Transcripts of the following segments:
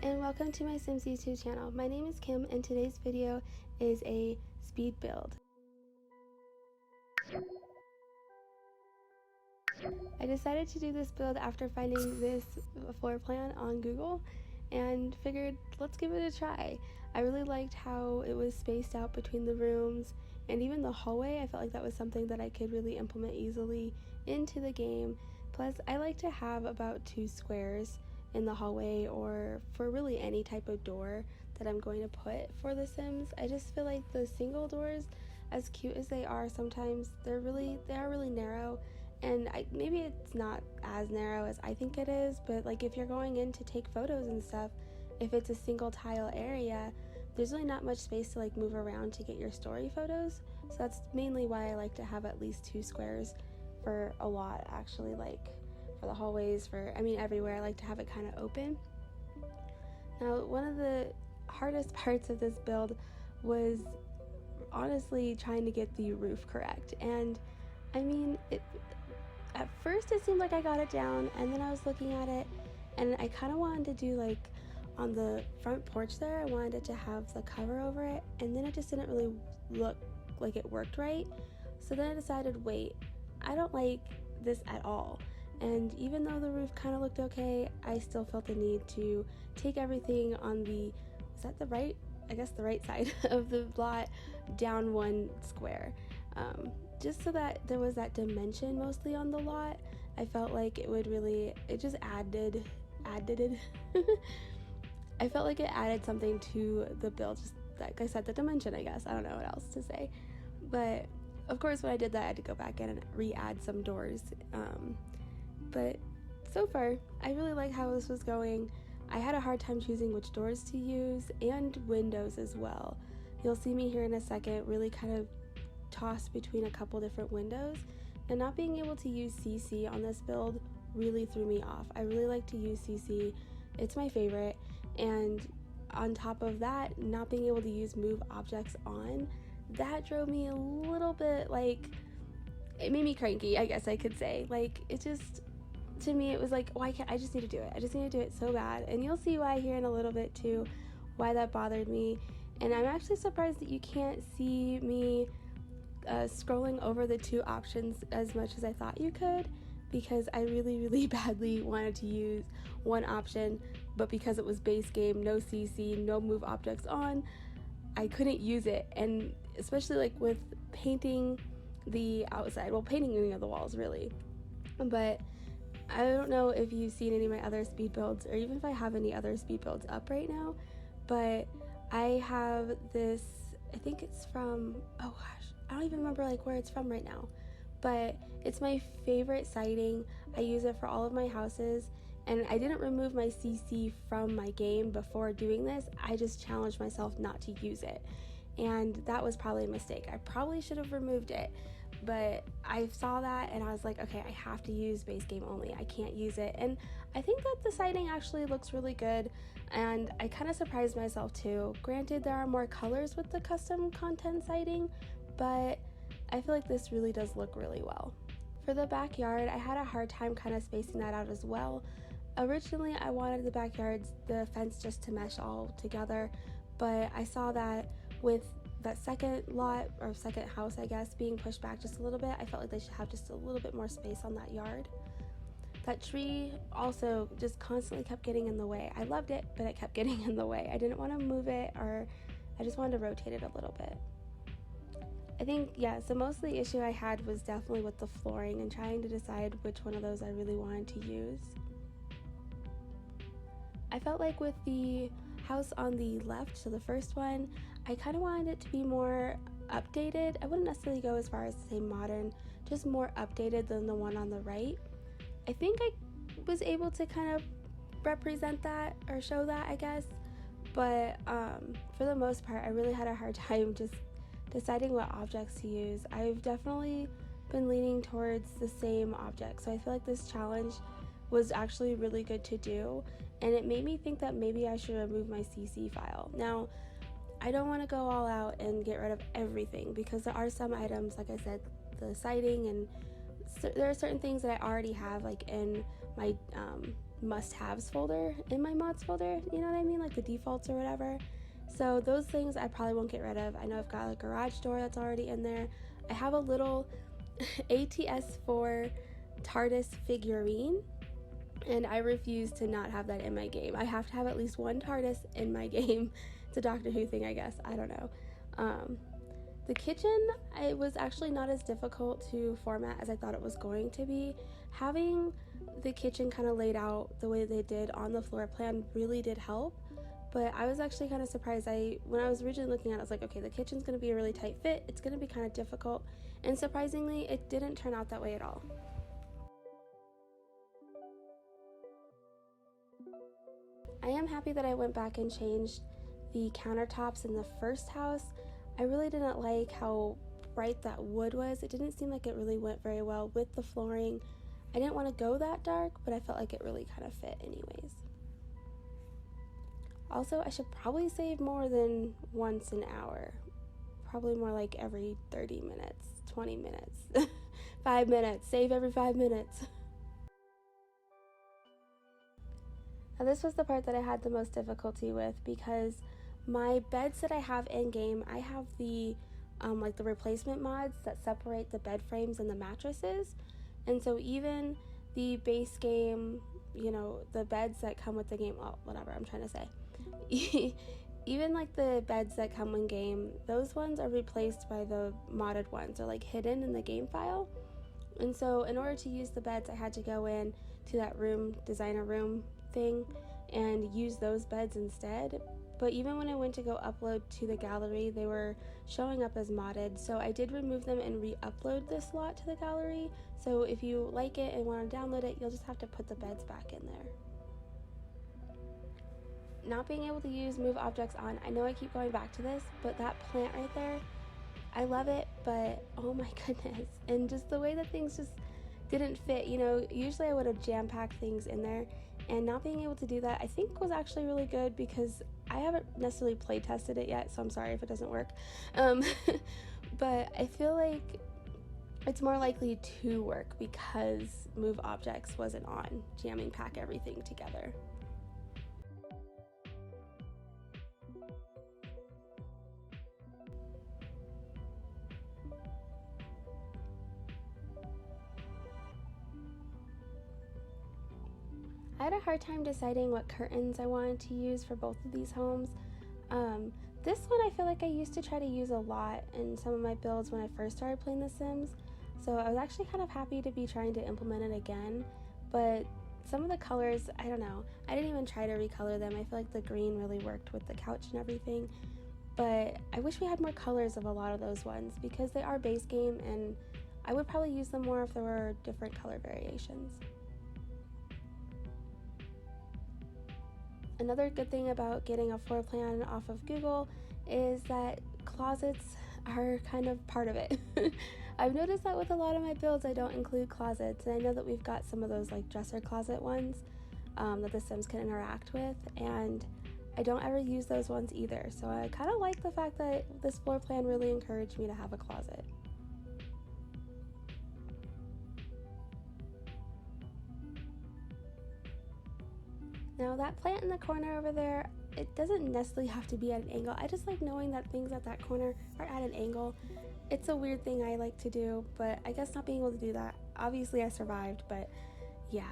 and welcome to my Sims YouTube channel. My name is Kim and today's video is a speed build. I decided to do this build after finding this floor plan on Google and figured let's give it a try. I really liked how it was spaced out between the rooms and even the hallway. I felt like that was something that I could really implement easily into the game. Plus, I like to have about 2 squares in the hallway or for really any type of door that I'm going to put for The Sims. I just feel like the single doors, as cute as they are, sometimes they are really narrow, and maybe it's not as narrow as I think it is, but like if you're going in to take photos and stuff, if it's a single tile area, there's really not much space to like move around to get your story photos. So that's mainly why I like to have at least 2 squares for a lot, actually, like for the hallways, everywhere. I like to have it kind of open. Now, one of the hardest parts of this build was honestly trying to get the roof correct. And at first it seemed like I got it down, and then I was looking at it and I kind of wanted to do like on the front porch there, I wanted it to have the cover over it, and then it just didn't really look like it worked right. So then I decided, wait, I don't like this at all. And even though the roof kind of looked okay, I still felt the need to take everything on the right side of the lot down 1 square. Just so that there was that dimension mostly on the lot. I felt like it just added I felt like it added something to the build, just like I said, the dimension, I guess. I don't know what else to say. But of course, when I did that, I had to go back in and re-add some doors. But so far, I really like how this was going. I had a hard time choosing which doors to use and windows as well. You'll see me here in a second really kind of toss between a couple different windows, and not being able to use CC on this build really threw me off. I really like to use CC. It's my favorite. And on top of that, not being able to use move objects on, that drove me a little bit, it made me cranky, I guess I could say. To me, it was like, I just need to do it. I just need to do it so bad. And you'll see why here in a little bit too, why that bothered me. And I'm actually surprised that you can't see me scrolling over the 2 options as much as I thought you could, because I really badly wanted to use one option, but because it was base game, no CC, no move objects on, I couldn't use it. And especially like with painting the outside, painting any of the walls really. But I don't know if you've seen any of my other speed builds, or even if I have any other speed builds up right now, but I have this, I think it's from, I don't even remember where it's from right now, but it's my favorite siding. I use it for all of my houses, and I didn't remove my CC from my game before doing this. I just challenged myself not to use it, and that was probably a mistake. I probably should have removed it, but I saw that and I was like, okay, I have to use base game only. I can't use it. And I think that the siding actually looks really good, and I kind of surprised myself too. Granted, there are more colors with the custom content siding, but I feel like this really does look really well. For the backyard, I had a hard time kind of spacing that out as well. Originally, I wanted the fence just to mesh all together, but I saw that with that second lot, or second house, I guess, being pushed back just a little bit, I felt like they should have just a little bit more space on that yard. That tree also just constantly kept getting in the way. I loved it, but it kept getting in the way. I didn't want to move it, or I just wanted to rotate it a little bit. I think, so most of the issue I had was definitely with the flooring and trying to decide which one of those I really wanted to use. I felt like with the house on the left, so the first one, I kind of wanted it to be more updated. I wouldn't necessarily go as far as to say modern, just more updated than the one on the right. I think I was able to kind of represent that, or show that, I guess, but for the most part, I really had a hard time just deciding what objects to use. I've definitely been leaning towards the same object, so I feel like this challenge was actually really good to do, and it made me think that maybe I should remove my CC file. Now, I don't want to go all out and get rid of everything, because there are some items, like I said, the siding, and there are certain things that I already have in my must-haves folder in my mods folder, you know what I mean, like the defaults or whatever. So those things I probably won't get rid of. I know I've got a garage door that's already in there. I have a little ATS4 TARDIS figurine, and I refuse to not have that in my game. I have to have at least one TARDIS in my game. It's a Doctor Who thing, I guess. I don't know. The kitchen, it was actually not as difficult to format as I thought it was going to be. Having the kitchen kind of laid out the way they did on the floor plan really did help. But I was actually kind of surprised. When I was originally looking at it, I was like, okay, the kitchen's going to be a really tight fit. It's going to be kind of difficult. And surprisingly, it didn't turn out that way at all. I am happy that I went back and changed the countertops in the first house. I really didn't like how bright that wood was. It didn't seem like it really went very well with the flooring. I didn't want to go that dark, but I felt like it really kind of fit anyways. Also, I should probably save more than once an hour. Probably more like every 30 minutes, 20 minutes, 5 minutes. Save every 5 minutes. Now this was the part that I had the most difficulty with, because my beds that I have in game, I have the like the replacement mods that separate the bed frames and the mattresses. And so even the base game, you know, the beds that come with the game, oh, whatever I'm trying to say. Even like the beds that come in game, those ones are replaced by the modded ones. They're like hidden in the game file. And so in order to use the beds, I had to go in to that room, designer room thing, and use those beds instead. But even when I went to go upload to the gallery, they were showing up as modded. So I did remove them and re-upload this lot to the gallery. So if you like it and want to download it, you'll just have to put the beds back in there. Not being able to use move objects on, I know I keep going back to this, but that plant right there, I love it, but oh my goodness. And just the way that things just didn't fit, you know, usually I would have jam-packed things in there, and not being able to do that I think was actually really good, because I haven't necessarily play tested it yet, so I'm sorry if it doesn't work. But I feel like it's more likely to work because move objects wasn't on jamming pack everything together. I had a hard time deciding what curtains I wanted to use for both of these homes. This one I feel like I used to try to use a lot in some of my builds when I first started playing The Sims, so I was actually kind of happy to be trying to implement it again. But some of the colors, I don't know, I didn't even try to recolor them. I feel like the green really worked with the couch and everything, but I wish we had more colors of a lot of those ones, because they are base game and I would probably use them more if there were different color variations. Another good thing about getting a floor plan off of Google is that closets are kind of part of it. I've noticed that with a lot of my builds I don't include closets, and I know that we've got some of those like dresser closet ones that the Sims can interact with, and I don't ever use those ones either. So I kind of like the fact that this floor plan really encouraged me to have a closet. Now that plant in the corner over there, it doesn't necessarily have to be at an angle. I just like knowing that things at that corner are at an angle. It's a weird thing I like to do, but I guess not being able to do that. Obviously I survived, but yeah.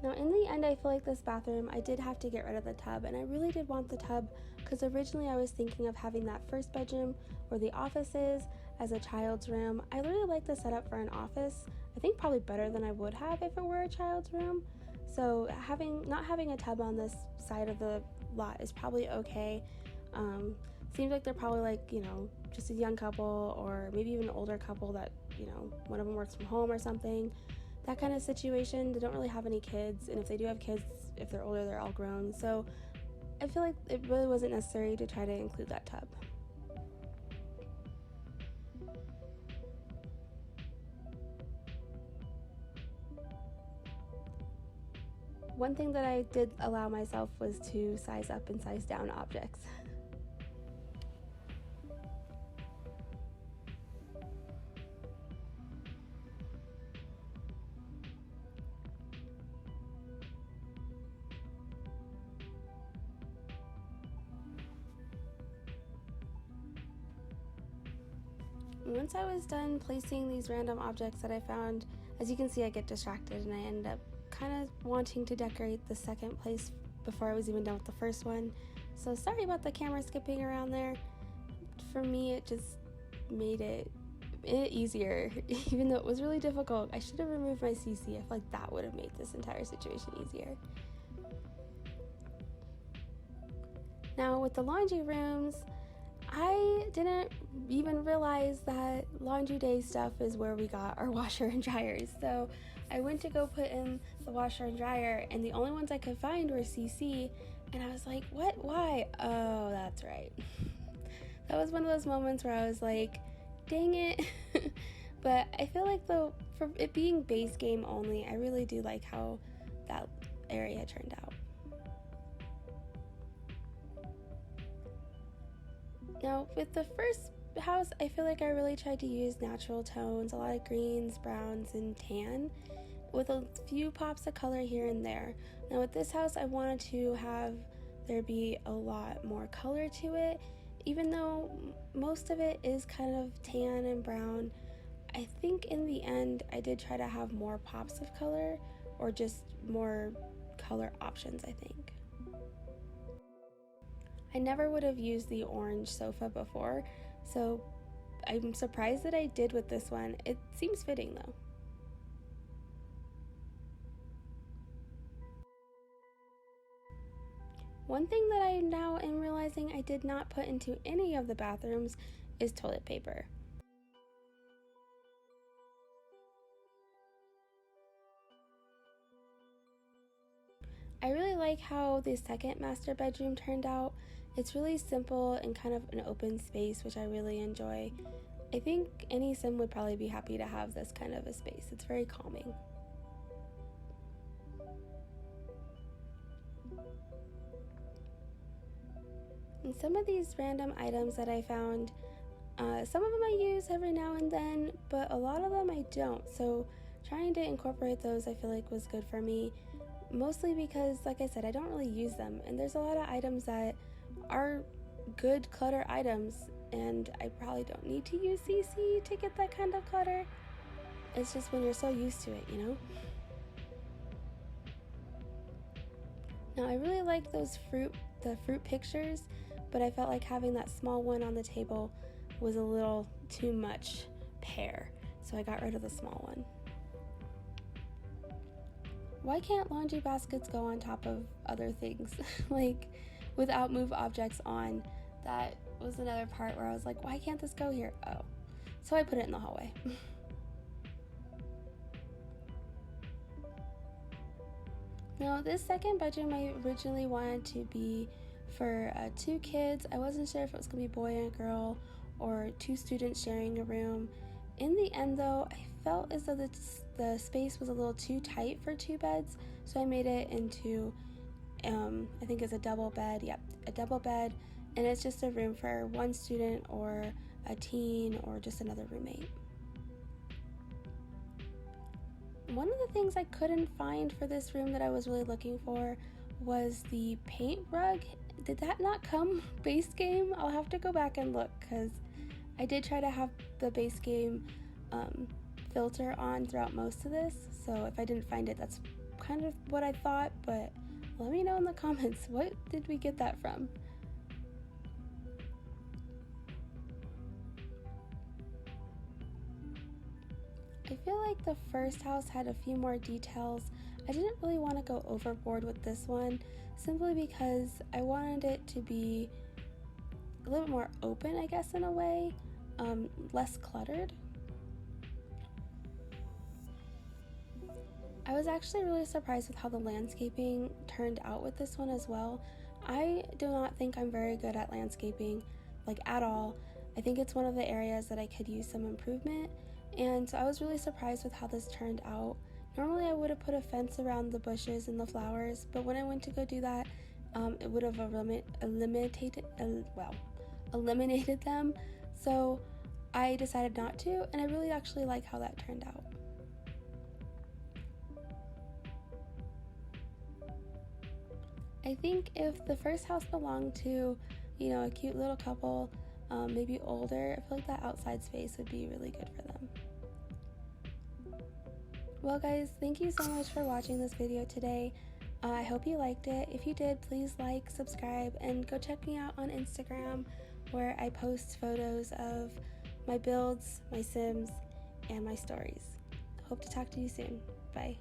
Now in the end, I feel like this bathroom, I did have to get rid of the tub, and I really did want the tub because originally I was thinking of having that first bedroom where the office is as a child's room. I really like the setup for an office. I think probably better than I would have if it were a child's room. So not having a tub on this side of the lot is probably okay. Seems like they're probably like, you know, just a young couple or maybe even an older couple that, you know, one of them works from home or something. That kind of situation. They don't really have any kids, and if they do have kids, if they're older, they're all grown. So I feel like it really wasn't necessary to try to include that tub. One thing that I did allow myself was to size up and size down objects. once I was done placing these random objects that I found, as you can see, I get distracted and I end up kind of wanting to decorate the second place before I was even done with the first one. So sorry about the camera skipping around there. For me, it just made it easier, even though it was really difficult. I should have removed my CC. I feel like that would have made this entire situation easier. Now with the laundry rooms, I didn't even realize that laundry day stuff is where we got our washer and dryers. So I went to go put in the washer and dryer, and the only ones I could find were CC, and I was like, what? Why? Oh, that's right. That was one of those moments where I was like, dang it. But I feel like for it being base game only, I really do like how that area turned out. Now with the first house, I feel like I really tried to use natural tones, a lot of greens, browns, and tan, with a few pops of color here and there. Now with this house, I wanted to have there be a lot more color to it, even though most of it is kind of tan and brown. I think in the end, I did try to have more pops of color, or just more color options, I think. I never would have used the orange sofa before, so I'm surprised that I did with this one. It seems fitting though. One thing that I now am realizing I did not put into any of the bathrooms is toilet paper. I really like how the second master bedroom turned out. It's really simple and kind of an open space, which I really enjoy. I think any sim would probably be happy to have this kind of a space. It's very calming. And some of these random items that I found, some of them I use every now and then, but a lot of them I don't. So trying to incorporate those I feel like was good for me. Mostly because, like I said, I don't really use them, and there's a lot of items that are good clutter items, and I probably don't need to use CC to get that kind of clutter. It's just when you're so used to it, you know? Now I really like the fruit pictures, but I felt like having that small one on the table was a little too much pear, so I got rid of the small one. Why can't laundry baskets go on top of other things? Like, without move objects on? That was another part where I was like, why can't this go here? Oh, so I put it in the hallway. Now, this second bedroom I originally wanted to be for 2 kids. I wasn't sure if it was going to be a boy and a girl, or 2 students sharing a room. In the end though, I felt as though the space was a little too tight for 2 beds, so I made it into, I think it's a double bed. Yep, a double bed, and it's just a room for 1 student or a teen or just another roommate. One of the things I couldn't find for this room that I was really looking for was the paint rug. Did that not come base game? I'll have to go back and look, because I did try to have the base game filter on throughout most of this, so if I didn't find it, that's kind of what I thought, but let me know in the comments, what did we get that from? I feel like the first house had a few more details. I didn't really want to go overboard with this one, simply because I wanted it to be a little bit more open, I guess, in a way, less cluttered. I was actually really surprised with how the landscaping turned out with this one as well. I do not think I'm very good at landscaping, like at all. I think it's one of the areas that I could use some improvement, and so I was really surprised with how this turned out. Normally I would have put a fence around the bushes and the flowers, but when I went to go do that, it would have eliminated them, so I decided not to, and I really actually like how that turned out. I think if the first house belonged to, a cute little couple, maybe older. I feel like that outside space would be really good for them. Well guys, thank you so much for watching this video today. I hope you liked it. If you did, please like, subscribe, and go check me out on Instagram, where I post photos of my builds, my sims, and my stories. Hope to talk to you soon. Bye.